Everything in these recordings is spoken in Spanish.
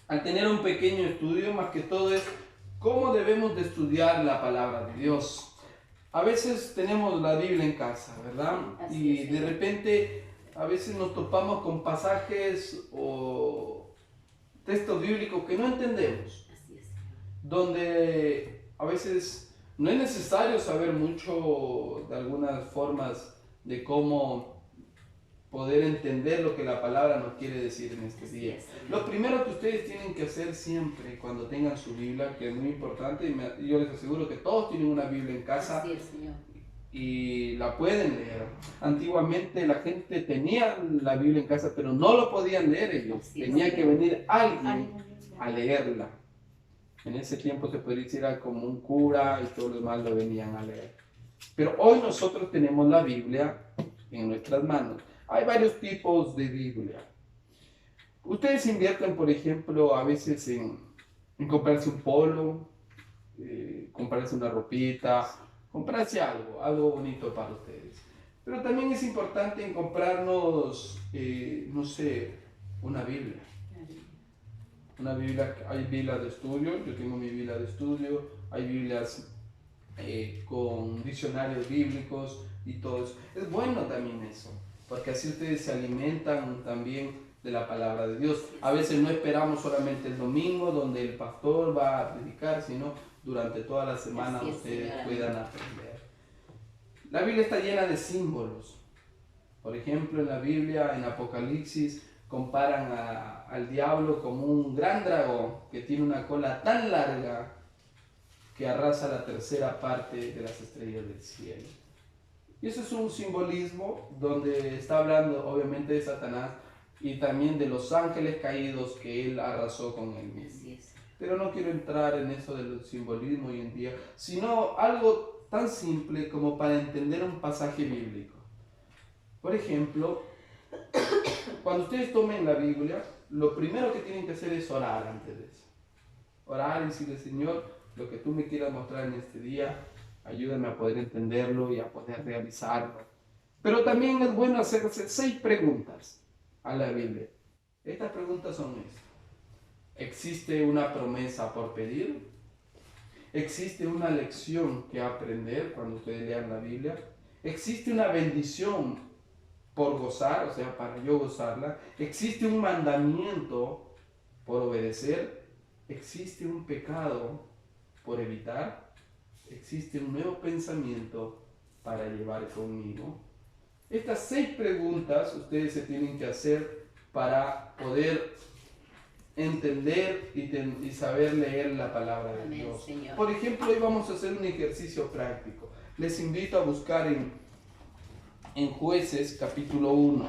al tener un pequeño estudio, más que todo es cómo debemos de estudiar la palabra de Dios. A veces tenemos la Biblia en casa, ¿verdad? Así Y es, de Señor. repente a veces nos topamos con pasajes o textos bíblicos que no entendemos, Así es, Señor. donde a veces no es necesario saber mucho de algunas formas de cómo poder entender lo que la palabra nos quiere decir en este Así día. es, Señor. Lo primero que ustedes tienen que hacer siempre cuando tengan su Biblia, que es muy importante, y yo les aseguro que todos tienen una Biblia en casa Así es, Señor. y la pueden leer. Antiguamente la gente tenía la Biblia en casa, pero no lo podían leer ellos. Así es, Tenía que Señor. venir alguien a leerla. En ese tiempo se podría decir era como un cura y todos los demás lo venían a leer. Pero hoy nosotros tenemos la Biblia en nuestras manos. Hay varios tipos de Biblia. Ustedes invierten, por ejemplo, a veces en comprarse un polo, comprarse una ropita, comprarse algo bonito para ustedes. Pero también es importante en comprarnos, no sé, una Biblia. Una Biblia, hay Biblias de estudio, yo tengo mi Biblia de estudio, hay Biblias con diccionarios bíblicos y todo eso. Es bueno también eso, porque así ustedes se alimentan también de la palabra de Dios. A veces no esperamos solamente el domingo donde el pastor va a predicar, sino durante toda la semana Así es, ustedes Señora. puedan aprender. La Biblia está llena de símbolos. Por ejemplo, en la Biblia, en Apocalipsis, comparan al diablo como un gran dragón que tiene una cola tan larga que arrasa la tercera parte de las estrellas del cielo. Y eso es un simbolismo donde está hablando obviamente de Satanás y también de los ángeles caídos que él arrasó con él mismo. Así es. Pero no quiero entrar en eso del simbolismo hoy en día, sino algo tan simple como para entender un pasaje bíblico. Por ejemplo, cuando ustedes tomen la Biblia, lo primero que tienen que hacer es orar antes de eso. Orar y decirle, Señor, lo que tú me quieras mostrar en este día, ayúdame a poder entenderlo y a poder realizarlo. Pero también es bueno hacerse 6 preguntas a la Biblia. Estas preguntas son estas. ¿Existe una promesa por pedir? ¿Existe una lección que aprender cuando ustedes lean la Biblia? ¿Existe una bendición por gozar, o sea, para yo gozarla? ¿Existe un mandamiento por obedecer? ¿Existe un pecado por evitar? ¿Existe un nuevo pensamiento para llevar conmigo? Estas 6 preguntas ustedes se tienen que hacer para poder entender y saber leer la palabra de Amén, Dios. Señor. Por ejemplo, hoy vamos a hacer un ejercicio práctico. Les invito a buscar en Jueces capítulo 1.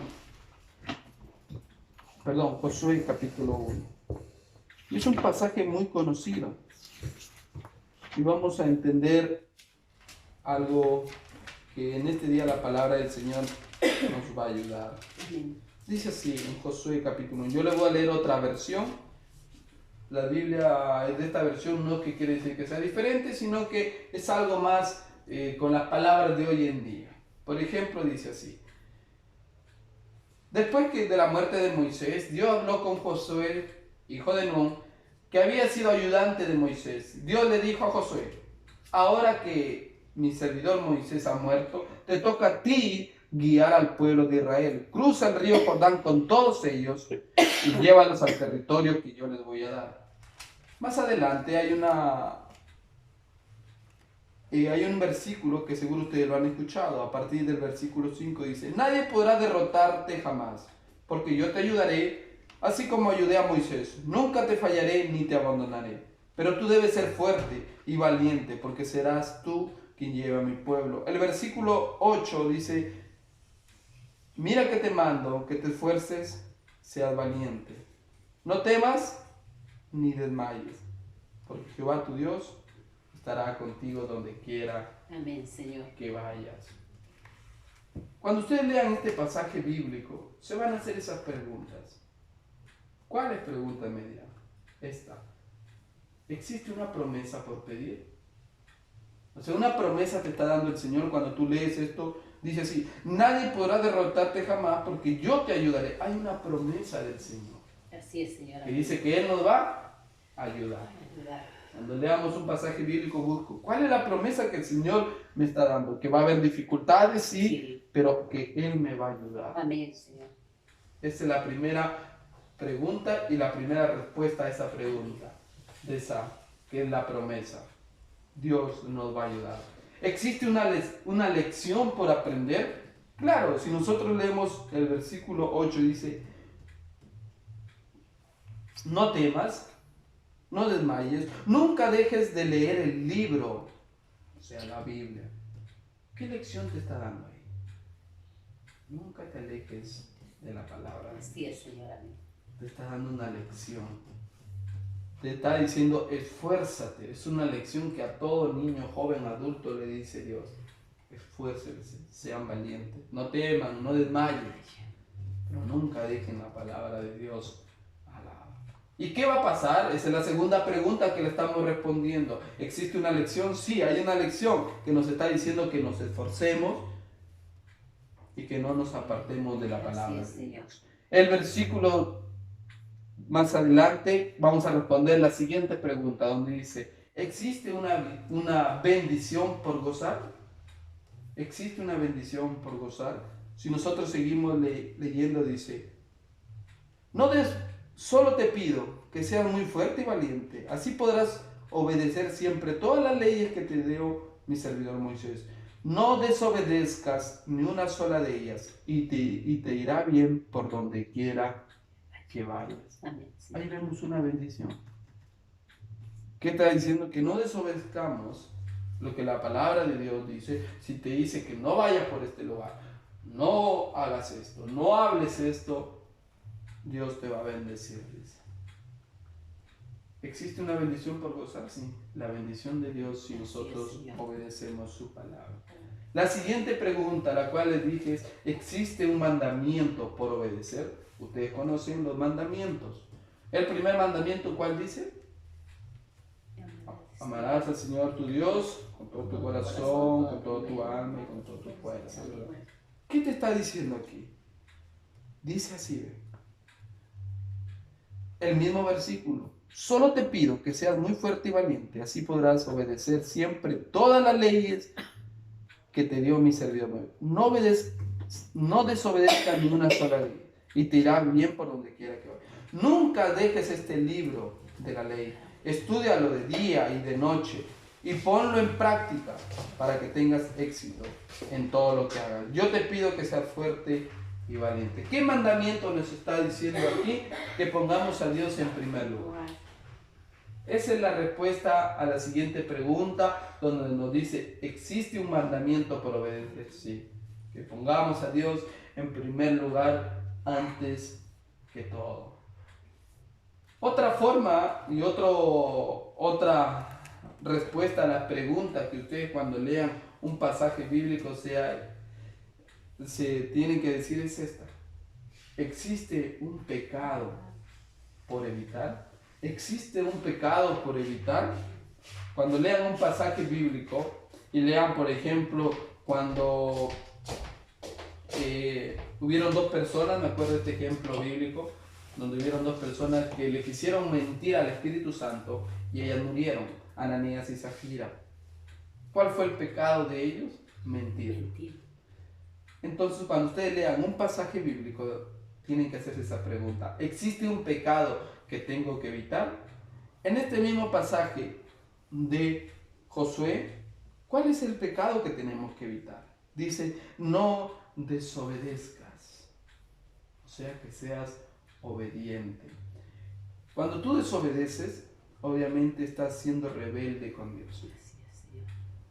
Perdón, Josué capítulo 1. Y es un pasaje muy conocido. Y vamos a entender algo que en este día la palabra del Señor nos va a ayudar. Amén. Dice así en Josué capítulo 1. Yo le voy a leer otra versión. La Biblia es de esta versión, no que quiere decir que sea diferente, sino que es algo más con las palabras de hoy en día. Por ejemplo, dice así. Después de la muerte de Moisés, Dios habló con Josué, hijo de Nun, que había sido ayudante de Moisés. Dios le dijo a Josué, ahora que mi servidor Moisés ha muerto, te toca a ti guiar al pueblo de Israel. Cruza el río Jordán con todos ellos y llévalos al territorio que yo les voy a dar. Más adelante hay un versículo que seguro ustedes lo han escuchado. A partir del versículo 5 dice, nadie podrá derrotarte jamás, porque yo te ayudaré, así como ayudé a Moisés. Nunca te fallaré ni te abandonaré. Pero tú debes ser fuerte y valiente, porque serás tú quien lleva a mi pueblo. El versículo 8 dice, mira que te mando, que te esfuerces, seas valiente. No temas ni desmayes, porque Jehová tu Dios estará contigo donde quiera Amén, Señor. que vayas. Cuando ustedes lean este pasaje bíblico, se van a hacer esas preguntas. ¿Cuáles preguntas me dirán? Esta. ¿Existe una promesa por pedir? O sea, una promesa te está dando el Señor cuando tú lees esto. Dice así, nadie podrá derrotarte jamás porque yo te ayudaré. Hay una promesa del Señor. Así es, Señor. Que dice que Él nos va a ayudar. Cuando leamos un pasaje bíblico, busco, ¿cuál es la promesa que el Señor me está dando? Que va a haber dificultades, sí, pero que Él me va a ayudar. Amén, Señor. Esa es la primera pregunta y la primera respuesta a esa pregunta, de esa, que es la promesa. Dios nos va a ayudar. ¿Existe una lección por aprender? Claro, si nosotros leemos el versículo 8, dice, no temas, no desmayes, nunca dejes de leer el libro, o sea, la Biblia. ¿Qué lección te está dando ahí? Nunca te alejes de la palabra. Así es, Señor. Amén. Te está dando una lección. Te está diciendo, esfuérzate. Es una lección que a todo niño, joven, adulto le dice Dios. Esfuércense, sean valientes. No teman, no desmayen. Pero nunca dejen la palabra de Dios al lado. ¿Y qué va a pasar? Esa es la segunda pregunta que le estamos respondiendo. ¿Existe una lección? Sí, hay una lección que nos está diciendo que nos esforcemos y que no nos apartemos de la palabra de Dios. El versículo más adelante vamos a responder la siguiente pregunta, donde dice, ¿existe una bendición por gozar? ¿Existe una bendición por gozar? Si nosotros seguimos leyendo, dice, solo te pido que seas muy fuerte y valiente, así podrás obedecer siempre todas las leyes que te dio mi servidor Moisés. No desobedezcas ni una sola de ellas y te irá bien por donde quiera que vayas. Ahí vemos una bendición. ¿Qué está diciendo? Que no desobedezcamos lo que la palabra de Dios dice. Si te dice que no vayas por este lugar, no hagas esto, no hables esto, Dios te va a bendecir, dice. ¿Existe una bendición por gozar? Sí, la bendición de Dios si nosotros obedecemos su palabra. La siguiente pregunta, la cual les dije es, ¿existe un mandamiento por obedecer? Ustedes conocen los mandamientos. El primer mandamiento, ¿cuál dice? Amarás al Señor tu Dios con todo tu corazón, con toda tu alma y con toda tu fuerza. ¿Qué te está diciendo aquí? Dice así, el mismo versículo. Solo te pido que seas muy fuerte y valiente, así podrás obedecer siempre todas las leyes que te dio mi servidor. No desobedezcas ni una sola ley y te irá bien por donde quiera que vayas. Nunca dejes este libro de la ley. Estúdialo de día y de noche y ponlo en práctica para que tengas éxito en todo lo que hagas. Yo te pido que seas fuerte y valiente. ¿Qué mandamiento nos está diciendo aquí? Que pongamos a Dios en primer lugar. Esa es la respuesta a la siguiente pregunta, donde nos dice, ¿existe un mandamiento por obedecer? Sí, que pongamos a Dios en primer lugar antes que todo. Otra forma y otra respuesta a la pregunta que ustedes cuando lean un pasaje bíblico se tienen que decir es esta. ¿Existe un pecado por evitar? ¿Existe un pecado por evitar? Cuando lean un pasaje bíblico y lean, por ejemplo, cuando hubieron dos personas, me acuerdo de este ejemplo bíblico, donde hubieron dos personas que le quisieron mentir al Espíritu Santo y ellas murieron, Ananías y Zafira. ¿Cuál fue el pecado de ellos? Mentir. Entonces, cuando ustedes lean un pasaje bíblico, tienen que hacerse esa pregunta. ¿Existe un pecado que tengo que evitar? En este mismo pasaje de Josué, ¿cuál es el pecado que tenemos que evitar? Dice, no desobedezcas. O sea, que seas obediente. Cuando tú desobedeces, obviamente estás siendo rebelde con Dios.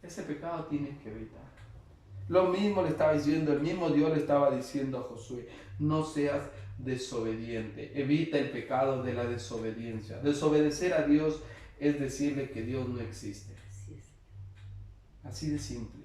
Ese pecado tienes que evitar. Lo mismo le estaba diciendo, el mismo Dios le estaba diciendo a Josué, no seas desobediente, evita el pecado de la desobediencia. Desobedecer a Dios es decirle que Dios no existe. Así de simple.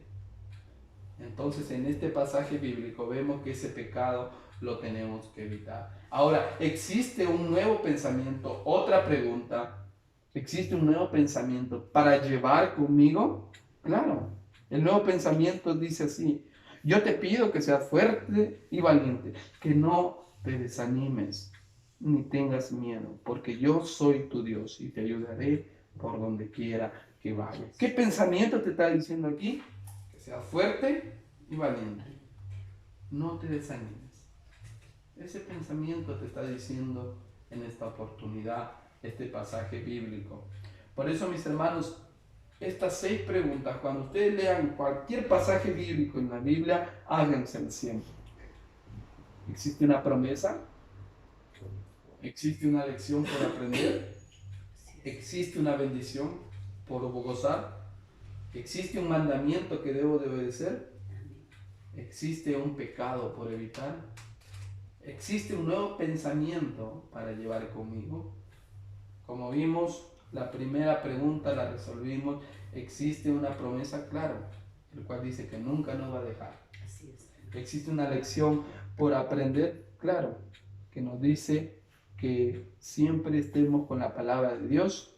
Entonces en este pasaje bíblico vemos que ese pecado lo tenemos que evitar. Ahora, ¿existe un nuevo pensamiento? Otra pregunta. ¿Existe un nuevo pensamiento para llevar conmigo? Claro. El nuevo pensamiento dice así: yo te pido que seas fuerte y valiente, que no te desanimes. ni tengas miedo, porque yo soy tu Dios y te ayudaré por donde quiera que vayas. ¿Qué pensamiento te está diciendo aquí? Que seas fuerte y valiente. No te desanimes. Ese pensamiento te está diciendo en esta oportunidad, este pasaje bíblico. Por eso, mis hermanos, estas 6 preguntas, cuando ustedes lean cualquier pasaje bíblico en la Biblia, háganselas siempre. ¿Existe una promesa? ¿Existe una lección por aprender? ¿Existe una bendición por gozar? ¿Existe un mandamiento que debo de obedecer? ¿Existe un pecado por evitar? ¿Existe un nuevo pensamiento para llevar conmigo? Como vimos, la primera pregunta la resolvimos. ¿Existe una promesa? Claro, el cual dice que nunca nos va a dejar. Así es. ¿Existe una lección por aprender? Claro, que nos dice que siempre estemos con la palabra de Dios,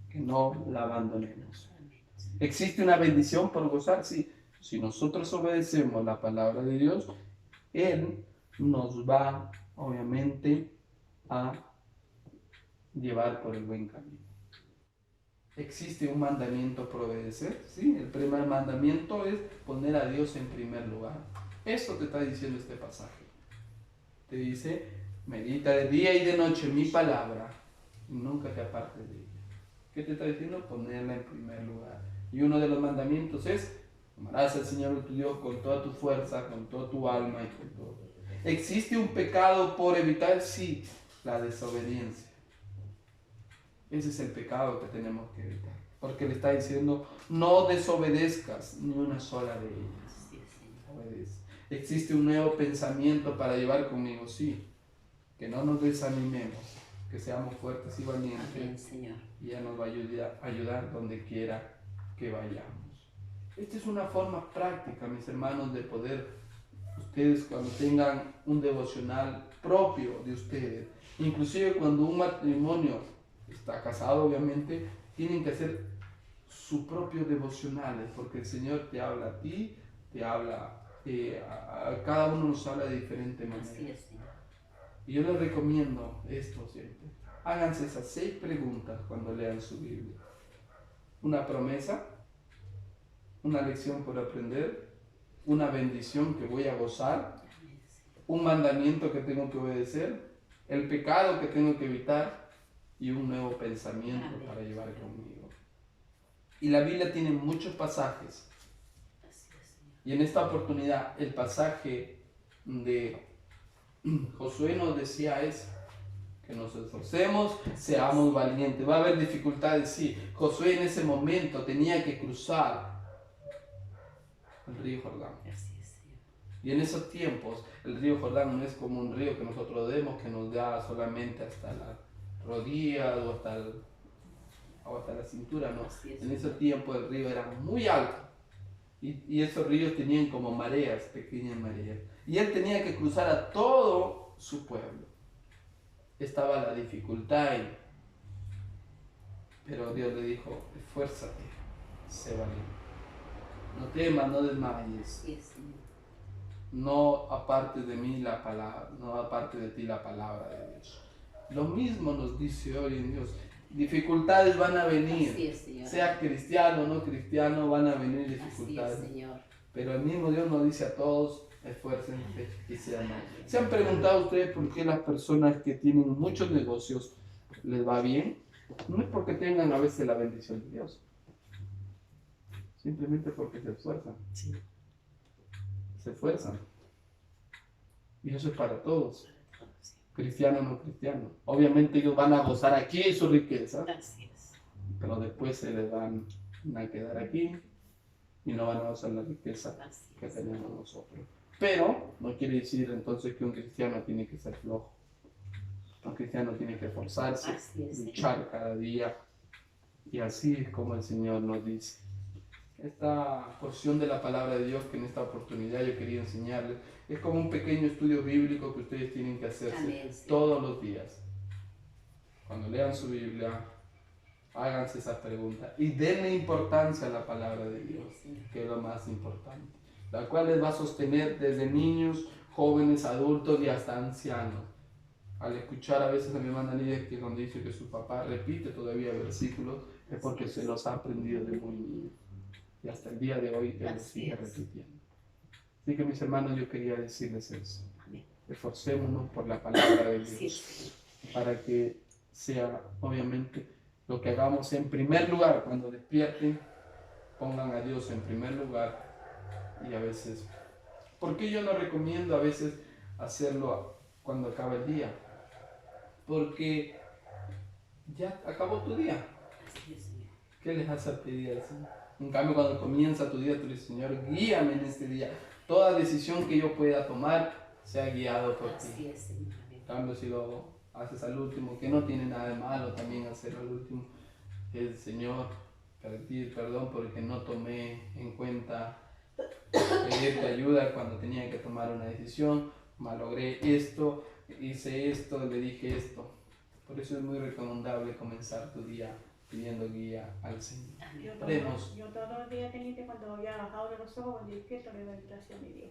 que no la abandonemos. ¿Existe una bendición por gozar? Sí. Si nosotros obedecemos la palabra de Dios, Él nos va, obviamente, a llevar por el buen camino. ¿Existe un mandamiento por obedecer? Sí, el primer mandamiento es poner a Dios en primer lugar. Eso te está diciendo este pasaje. Te dice, medita de día y de noche mi palabra y nunca te apartes de ella. ¿Qué te está diciendo? Ponerla en primer lugar. Y uno de los mandamientos es, amarás al Señor tu Dios con toda tu fuerza, con toda tu alma y con todo. ¿Existe un pecado por evitar? Sí, la desobediencia. Ese es el pecado que tenemos que evitar. Porque le está diciendo, no desobedezcas ni una sola de ellas. Obedece. ¿Existe un nuevo pensamiento para llevar conmigo? Sí. Que no nos desanimemos, que seamos fuertes y valientes. Amén, Señor. Y Él nos va a ayudar donde quiera que vayamos. Esta es una forma práctica, mis hermanos, de poder, ustedes cuando tengan un devocional propio de ustedes, inclusive cuando un matrimonio está casado, obviamente, tienen que hacer sus propios devocionales, porque el Señor te habla a ti, te habla a cada uno nos habla de diferente manera. Así es, Señor. Y yo les recomiendo esto siempre. Háganse esas 6 preguntas cuando lean su Biblia. Una promesa, una lección por aprender, una bendición que voy a gozar, un mandamiento que tengo que obedecer, el pecado que tengo que evitar y un nuevo pensamiento para llevar conmigo. Y la Biblia tiene muchos pasajes. Y en esta oportunidad el pasaje de Josué nos decía eso, que nos esforcemos, seamos valientes. Va a haber dificultades, sí. Josué en ese momento tenía que cruzar el río Jordán. Y en esos tiempos el río Jordán no es como un río que nosotros vemos que nos da solamente hasta la rodilla o hasta la cintura, no. En ese tiempo el río era muy alto. Y esos ríos tenían como mareas, pequeñas mareas. Y él tenía que cruzar a todo su pueblo. Estaba la dificultad ahí. Pero Dios le dijo, esfuérzate, sé valiente. No temas, no desmayes. No apartes de mí la palabra, no apartes de ti la palabra de Dios. Lo mismo nos dice hoy en Dios. Dificultades van a venir, sea cristiano o no cristiano, van a venir dificultades. Pero el mismo Dios nos dice a todos, esfuércense y sean mal. ¿Se han preguntado ustedes por qué las personas que tienen muchos negocios les va bien? No es porque tengan a veces la bendición de Dios, simplemente porque se esfuerzan. Se esfuerzan. Y eso es para todos. Cristiano o no cristiano. Obviamente ellos van a gozar aquí su riqueza, pero después se les van a quedar aquí y no van a gozar la riqueza que tenemos nosotros. Pero no quiere decir entonces que un cristiano tiene que ser flojo. Un cristiano tiene que esforzarse, luchar cada día, y así es como el Señor nos dice. Esta porción de la palabra de Dios que en esta oportunidad yo quería enseñarles es como un pequeño estudio bíblico que ustedes tienen que hacerse todos los días. Cuando lean su Biblia, háganse esas preguntas y denle importancia a la palabra de Dios, que es lo más importante, la cual les va a sostener desde niños, jóvenes, adultos y hasta ancianos. al escuchar a veces a mi hermana Lidia que donde dice que su papá repite todavía versículos, es porque se los ha aprendido de muy niño. Y hasta el día de hoy él los sigue repitiendo. Así que mis hermanos, yo quería decirles eso. Esforcémonos por la palabra de Dios, para que sea, obviamente, lo que hagamos en primer lugar, cuando despierten, pongan a Dios en primer lugar. Y a veces, ¿por qué yo no recomiendo a veces hacerlo cuando acaba el día? Porque ya acabó tu día. ¿Qué les vas a pedir al Señor? En cambio, cuando comienza tu día, tú le dices, Señor, guíame en este día. Toda decisión que yo pueda tomar sea guiado por ti. En cambio, si lo haces al último, que no tiene nada de malo también hacer al último, el Señor, pedir perdón porque no tomé en cuenta pedirte ayuda cuando tenía que tomar una decisión, malogré esto, hice esto, le dije esto. Por eso es muy recomendable comenzar tu día pidiendo guía al Señor. Yo todos los días, teniente, cuando ya abro los ojos, me despierto, le doy gracias a mi Dios.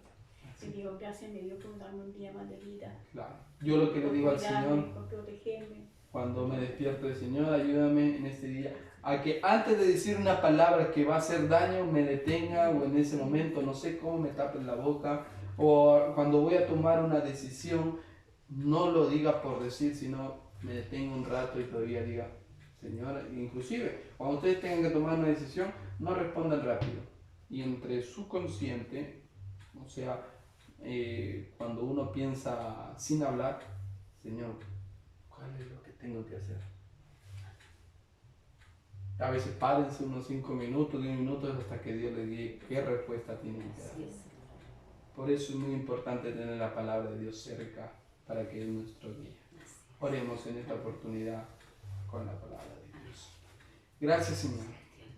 Le digo, gracias a mi Dios por darme un día más de vida. Claro. Yo lo que le digo al Señor, por protegerme. Cuando me despierto, Señor, ayúdame en este día a que antes de decir una palabra que va a hacer daño, me detenga, o en ese momento, no sé cómo, me tape la boca, o cuando voy a tomar una decisión, no lo diga por decir, sino me detenga un rato y todavía diga, Señor, inclusive, cuando ustedes tengan que tomar una decisión, no respondan rápido. Y entre su consciente, o sea, cuando uno piensa sin hablar, Señor, ¿cuál es lo que tengo que hacer? A veces párense unos 5 minutos, 10 minutos hasta que Dios les diga qué respuesta tienen que dar. Por eso es muy importante tener la palabra de Dios cerca para que es nuestro guía. Oremos en esta oportunidad con la palabra de Dios. Gracias, Señor,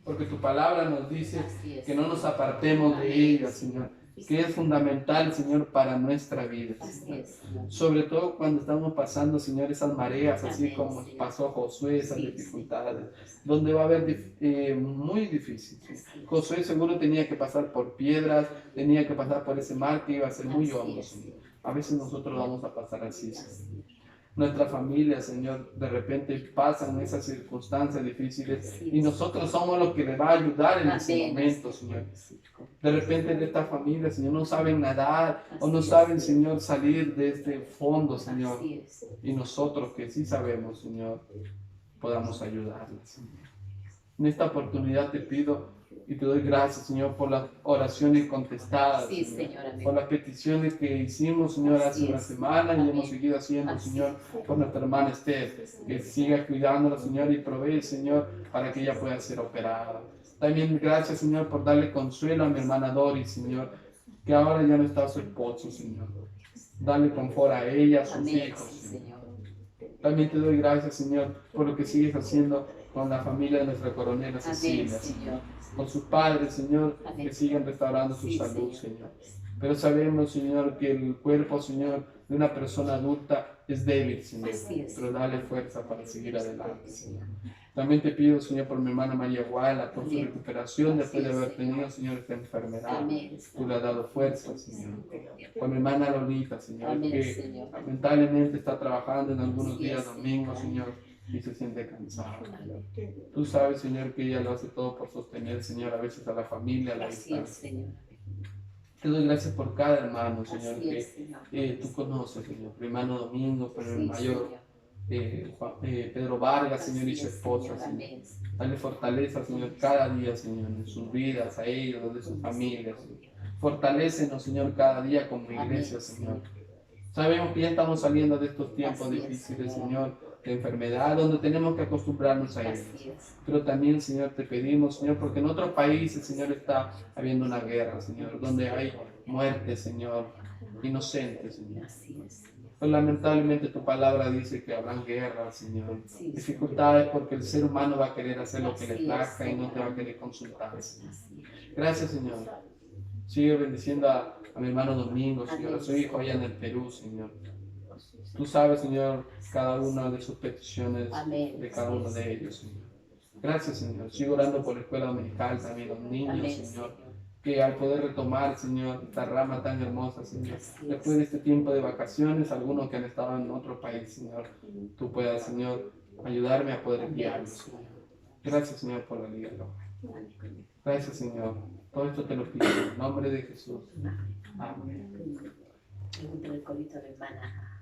porque tu palabra nos dice que no nos apartemos de ella, Señor, que es fundamental, Señor, para nuestra vida, Señor. Sobre todo cuando estamos pasando, Señor, esas mareas, así como pasó Josué, esas dificultades, donde va a haber muy difícil. Josué seguro tenía que pasar por piedras, tenía que pasar por ese mar que iba a ser muy hondo, Señor. A veces nosotros vamos a pasar así, Señor. Nuestra familia, Señor, de repente pasan esas circunstancias difíciles y nosotros somos los que le va a ayudar en ese momento, Señor. De repente de esta familia, Señor, no saben nadar o no saben, Señor, salir de este fondo, Señor. Y nosotros que sí sabemos, Señor, podamos ayudarles, Señor. En esta oportunidad te pido y te doy gracias, Señor, por las oraciones contestadas, Señor, por las peticiones que hicimos, Señor, hace una semana y hemos seguido haciendo, Señor, por nuestra hermana Esther, que siga cuidándola, Señor, y provee, Señor, para que ella pueda ser operada. También gracias, Señor, por darle consuelo a mi hermana Doris, Señor, que ahora ya no está a su esposo, Señor. Dale confort a ella, a sus hijos, Señor. También te doy gracias, Señor, por lo que sigues haciendo con la familia de nuestra coronela Cecilia, Señor. Con sus padres, Señor, que siguen restaurando su salud, Señor. Pero sabemos, Señor, que el cuerpo, Señor, de una persona adulta es débil, Señor. Pero dale fuerza para seguir adelante, Señor. También te pido, Señor, por mi hermana María Guala, por su recuperación después de haber tenido, Señor, esta enfermedad. Tú le has dado fuerza, Señor. Por mi hermana Lolita, Señor, que lamentablemente está trabajando en algunos días domingos, Señor, y se siente cansado. Tú sabes, Señor, que ella lo hace todo por sostener, Señor, a veces a la familia, a la distancia. Te doy gracias por cada hermano, Señor, que tú conoces, Señor. Por el hermano Domingo, por el mayor Pedro Vargas, Señor, y su esposa, Señor. Dale fortaleza, Señor, cada día, Señor, en sus vidas, a ellos, de sus familias, Señor. Fortalécenos, Señor, cada día como iglesia, Señor. Sabemos que ya estamos saliendo de estos tiempos difíciles, Señor, de enfermedad, donde tenemos que acostumbrarnos a ellos. Pero también, Señor, te pedimos, Señor, porque en otros países, Señor, está habiendo una guerra, Señor, donde hay muerte, Señor, inocentes, Señor. Pero lamentablemente tu palabra dice que habrán guerras, Señor, dificultades porque el ser humano va a querer hacer lo que le plazca y no te va a querer consultar, Señor. Gracias, Señor. Sigue bendiciendo a mi hermano Domingo, Señor, a su hijo allá en el Perú, Señor. Tú sabes, Señor, cada una de sus peticiones de cada uno de ellos, Señor. Gracias, Señor. Sigo orando por la escuela dominical, también los niños, Señor. que al poder retomar, Señor, esta rama tan hermosa, Señor, Así es. después de este tiempo de vacaciones, algunos que han estado en otro país, Señor, tú puedas, Señor, ayudarme a poder guiarlos, Señor. Gracias, Señor, por la liga. Gracias, Señor. Todo esto te lo pido en el nombre de Jesús. Amén. Pregúntale el colito a la hermana.